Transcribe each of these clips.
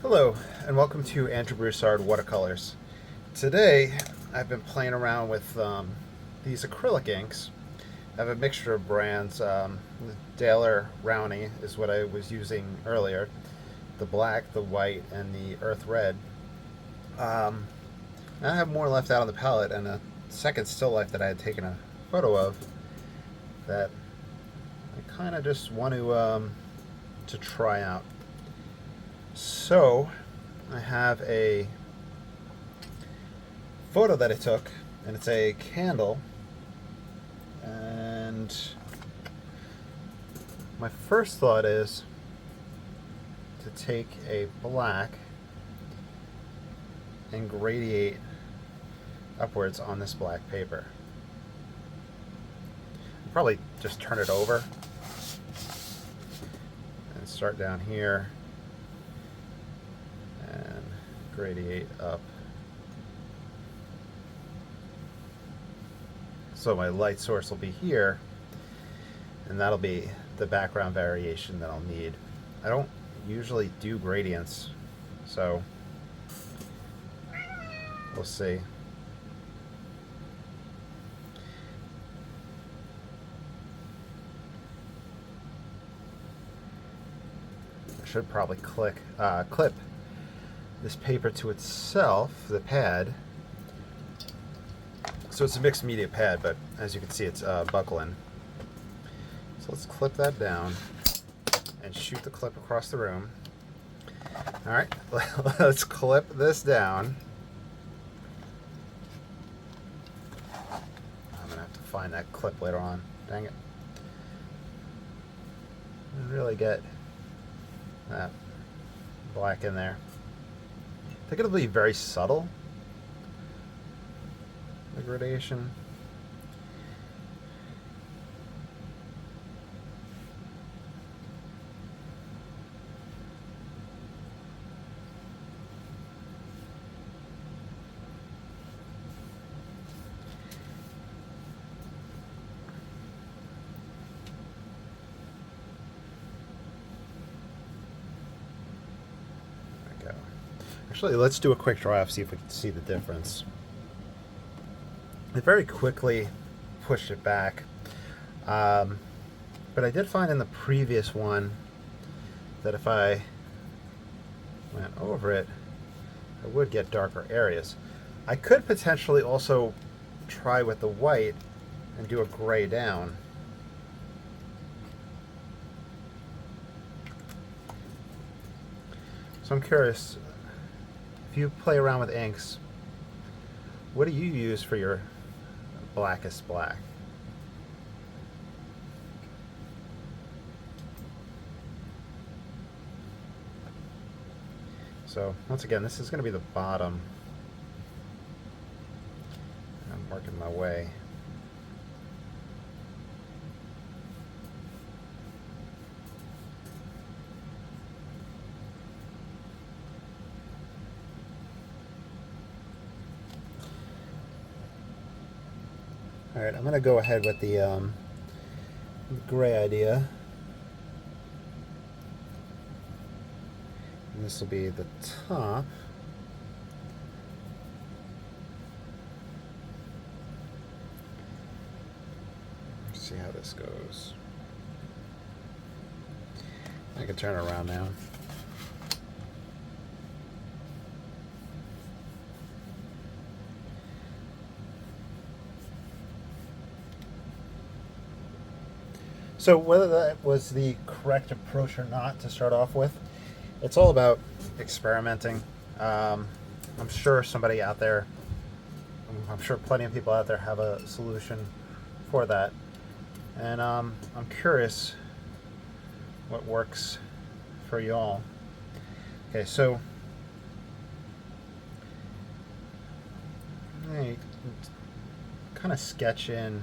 Hello, and welcome to Andrew Broussard Watercolors. Today, I've been playing around with these acrylic inks. I have a mixture of brands. The Daler Rowney is what I was using earlier. The black, the white, and the earth red. I have more left out on the palette, and a second still life that I had taken a photo of that I kind of just want to try out. So, I have a photo that I took, and it's a candle, and my first thought is to take a black and gradiate upwards on this black paper. I'll probably just turn it over and start down here and gradiate up. So my light source will be here, and that'll be the background variation that I'll need. I don't usually do gradients, so we'll see. I should probably clip this paper to itself, the pad. So it's a mixed media pad, but as you can see, it's buckling. So let's clip that down and shoot the clip across the room. All right, let's clip this down. I'm gonna have to find that clip later on. Dang it. Really get that black in there. I think it'll be very subtle, the gradation. Actually, let's do a quick dry off, see if we can see the difference. I very quickly pushed it back, but I did find in the previous one that if I went over it, I would get darker areas. I could potentially also try with the white and do a gray down. So I'm curious, if you play around with inks, what do you use for your blackest black? So once again, this is going to be the bottom. I'm working my way. All right, I'm going to go ahead with the gray idea. And this will be the top. Let's see how this goes. I can turn it around now. So whether that was the correct approach or not to start off with, it's all about experimenting. I'm sure somebody out there, I'm sure plenty of people out there have a solution for that. And I'm curious what works for y'all. Okay, so I kind of sketch in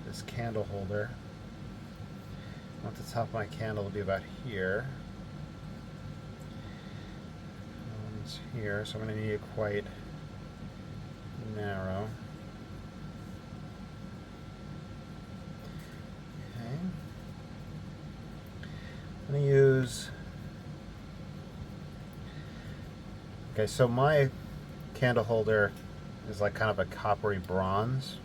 this candle holder. I want the top of my candle to be about here. It's here, so I'm going to need it quite narrow. Okay. I'm going to use, Okay, so my candle holder is like kind of a coppery bronze.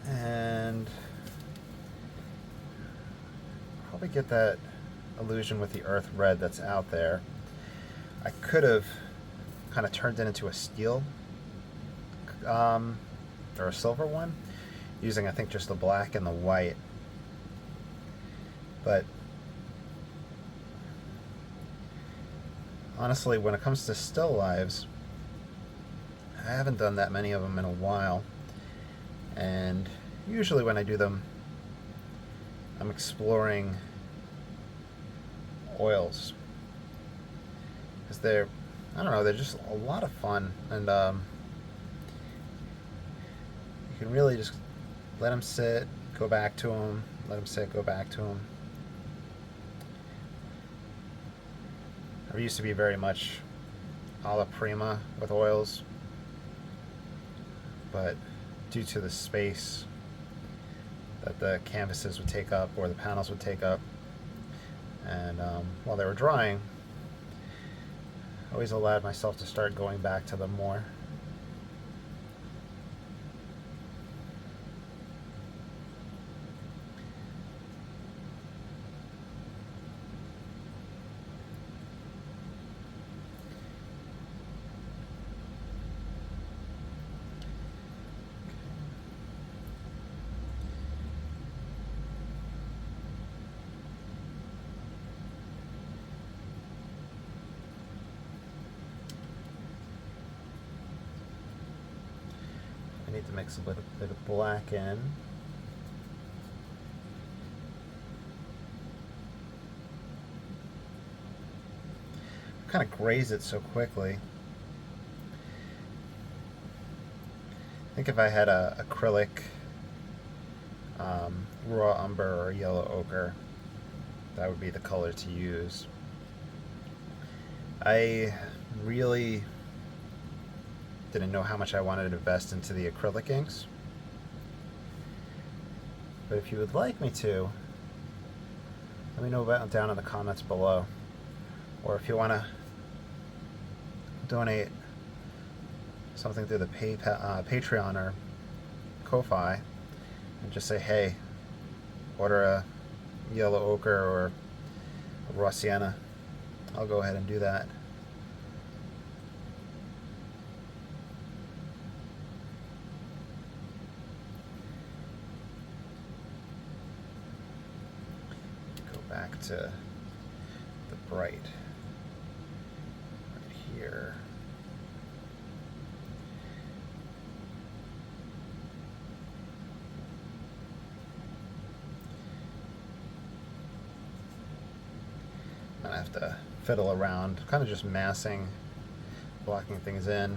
And probably get that illusion with the earth red that's out there. I could have kind of turned it into a steel or a silver one, using I think just the black and the white. But honestly, when it comes to still lives, I haven't done that many of them in a while, and usually when I do them, I'm exploring oils, because they're, I don't know, they're just a lot of fun, and you can really just let them sit, go back to them, let them sit, go back to them. I used to be very much a la prima with oils, but due to the space that the canvases would take up or the panels would take up, and while they were drying, I always allowed myself to start going back to them more. I need to mix a bit of black in. Kind of graze it so quickly. I think if I had a acrylic, raw umber or yellow ochre, that would be the color to use. I really didn't know how much I wanted to invest into the acrylic inks, but if you would like me to, let me know about down in the comments below, or if you want to donate something through the Patreon or Ko-Fi, and just say, hey, order a yellow ochre or a raw sienna, I'll go ahead and do that. Go back to the bright right here. I have to fiddle around, kind of just massing, blocking things in.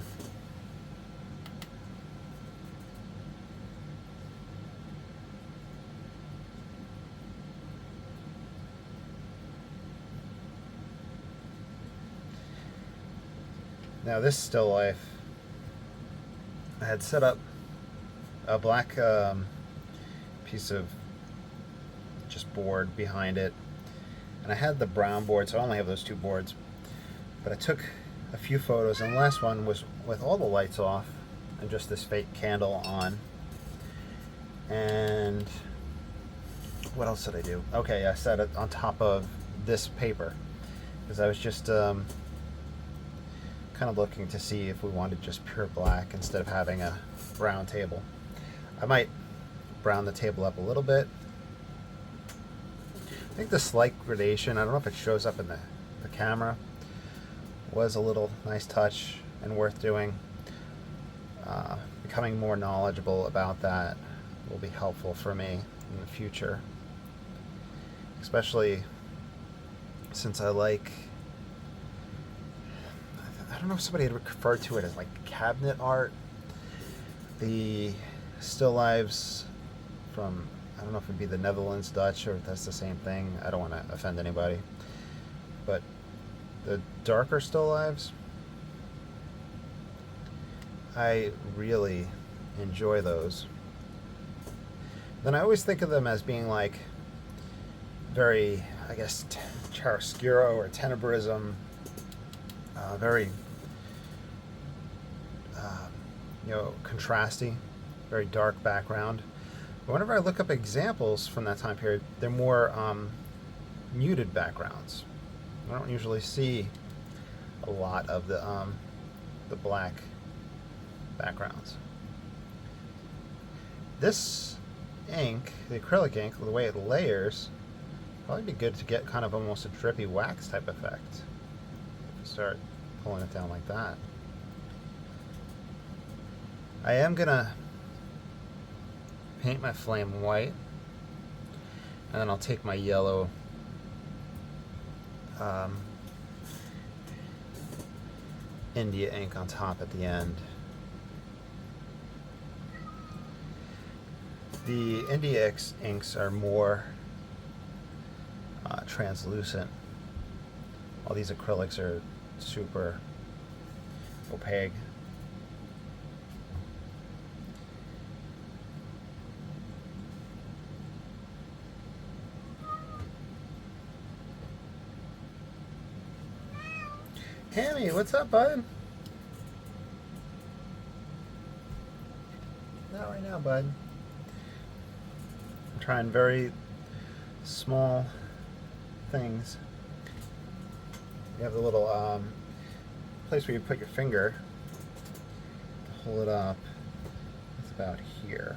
Now this still life, I had set up a black piece of just board behind it, and I had the brown board, so I only have those two boards, but I took a few photos, and the last one was with all the lights off and just this fake candle on. And what else did I do? Okay, I set it on top of this paper, because I was just kind of looking to see if we wanted just pure black instead of having a brown table. I might brown the table up a little bit. I think the slight gradation, I don't know if it shows up in the camera, was a little nice touch and worth doing. Becoming more knowledgeable about that will be helpful for me in the future, especially since I like, I don't know if somebody had referred to it as like cabinet art. The still lives from, I don't know if it'd be the Netherlands, Dutch, or if that's the same thing. I don't want to offend anybody. But the darker still lives, I really enjoy those. Then I always think of them as being like very, I guess, chiaroscuro or tenebrism, very contrasty, very dark background. But whenever I look up examples from that time period, they're more muted backgrounds. I don't usually see a lot of the black backgrounds. This ink, the acrylic ink, the way it layers, probably be good to get kind of almost a drippy wax type effect. If you start pulling it down like that. I am gonna paint my flame white, and then I'll take my yellow India ink on top at the end. The India inks are more translucent. All these acrylics are super opaque. Hammy, what's up, bud? Not right now, bud. I'm trying very small things. You have the little place where you put your finger to hold it up. It's about here.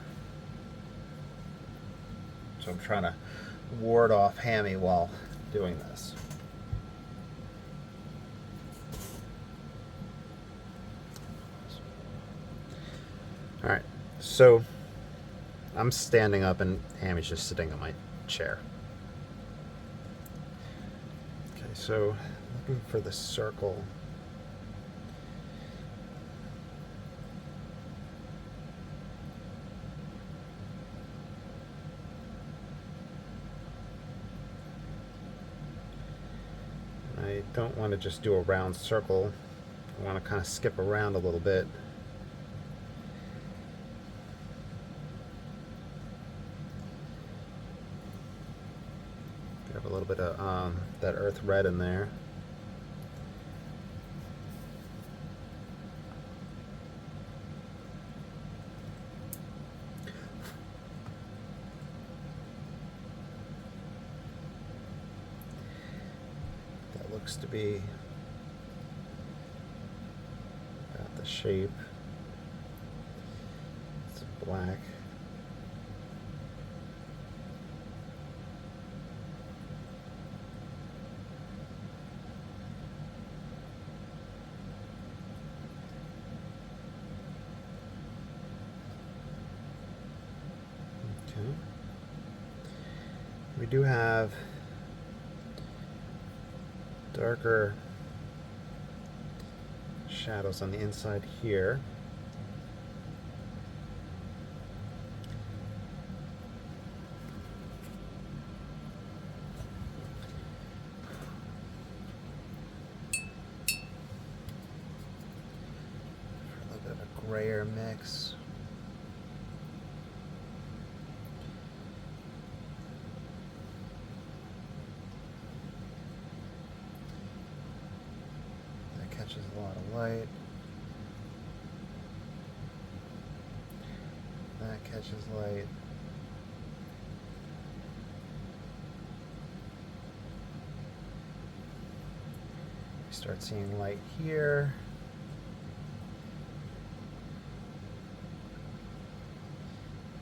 So I'm trying to ward off Hammy while doing this. Alright, so I'm standing up and Hammy's just sitting on my chair. Okay, so looking for the circle. I don't want to just do a round circle. I want to kind of skip around a little bit. Have a little bit of that earth red in there. That looks to be about the shape. It's black. We do have darker shadows on the inside here. A little bit of a grayer mix. Catches a lot of light. That catches light. We start seeing light here.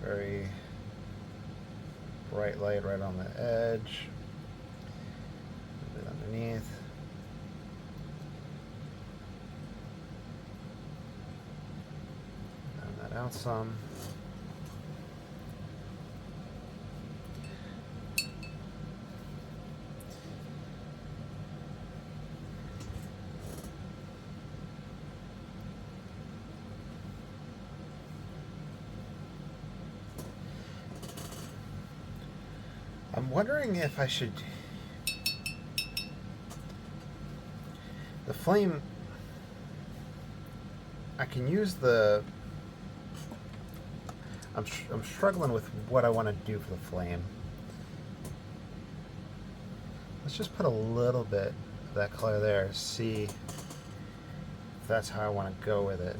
Very bright light right on the edge. A bit underneath. Out some. I'm wondering if I should. The flame. I can use the. I'm struggling with what I want to do for the flame. Let's just put a little bit of that color there. See if that's how I want to go with it.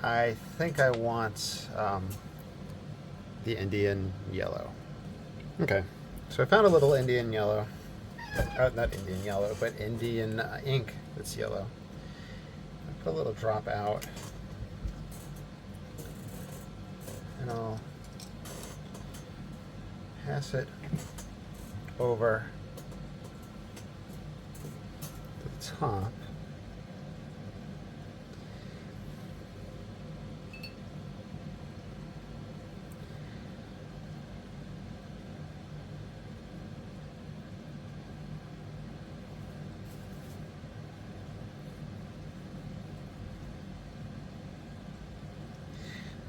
I think I want the Indian yellow. Okay, so I found a little Indian yellow. Not Indian yellow, but Indian ink that's yellow. I put a little drop out, and I'll pass it over to the top.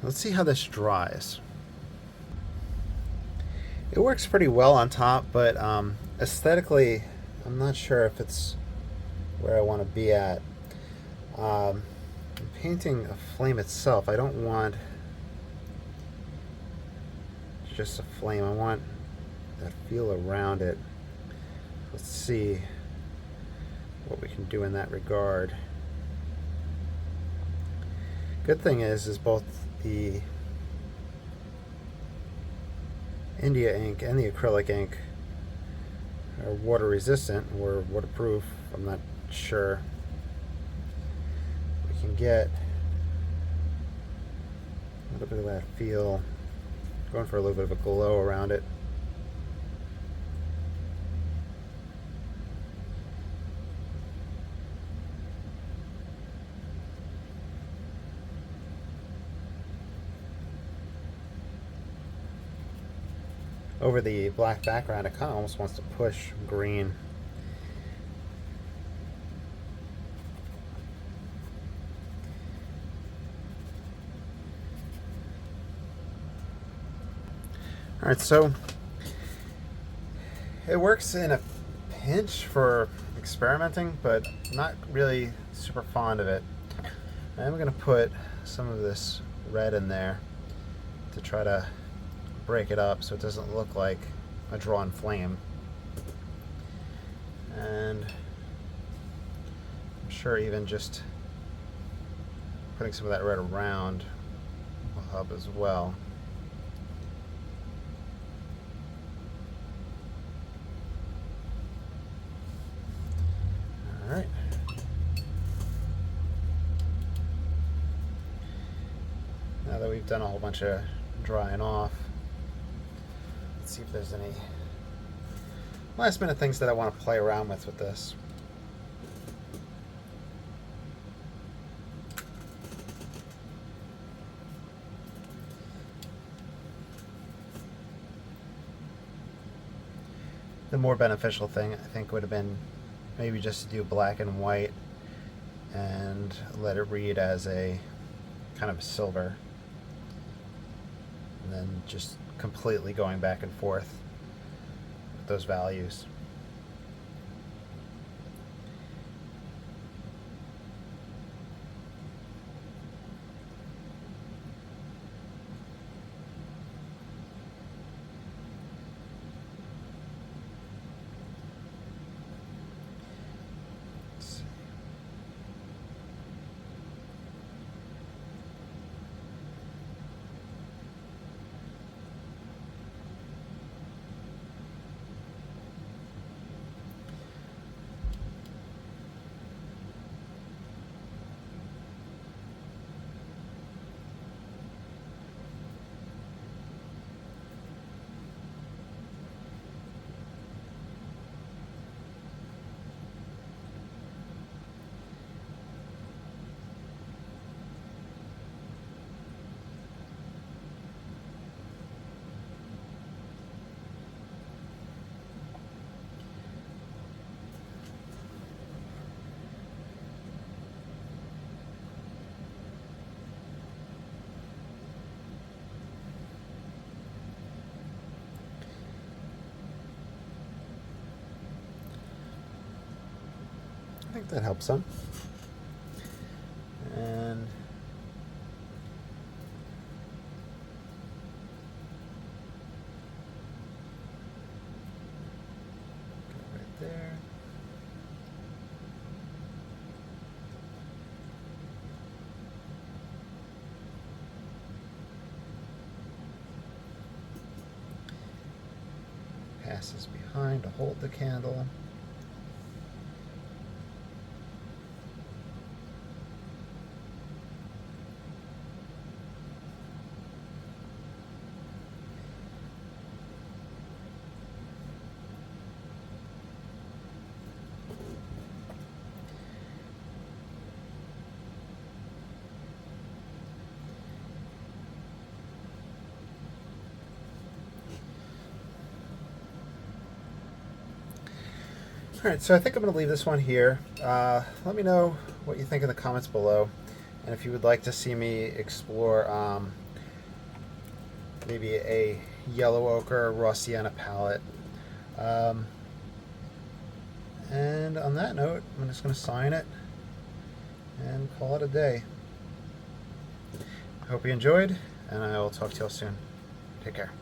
Let's see how this dries. It works pretty well on top, but aesthetically, I'm not sure if it's where I want to be at. I'm painting a flame itself. I don't want just a flame. I want that feel around it. Let's see what we can do in that regard. Good thing is both the India ink and the acrylic ink are water resistant or waterproof. I'm not sure. We can get a little bit of that feel, going for a little bit of a glow around it. Over the black background, it kind of almost wants to push green. All right, so it works in a pinch for experimenting, but not really super fond of it. I'm going to put some of this red in there to try to break it up so it doesn't look like a drawn flame. And I'm sure even just putting some of that red around will help as well. All right. Now that we've done a whole bunch of drying off, let's see if there's any last minute things that I want to play around with this. The more beneficial thing, I think, would have been maybe just to do black and white and let it read as a kind of silver, and then just completely going back and forth with those values. I think that helps some. And passes behind to hold the candle. Alright, so I think I'm going to leave this one here. Let me know what you think in the comments below. And if you would like to see me explore maybe a yellow ochre raw sienna palette. And on that note, I'm just going to sign it and call it a day. I hope you enjoyed, and I will talk to you all soon. Take care.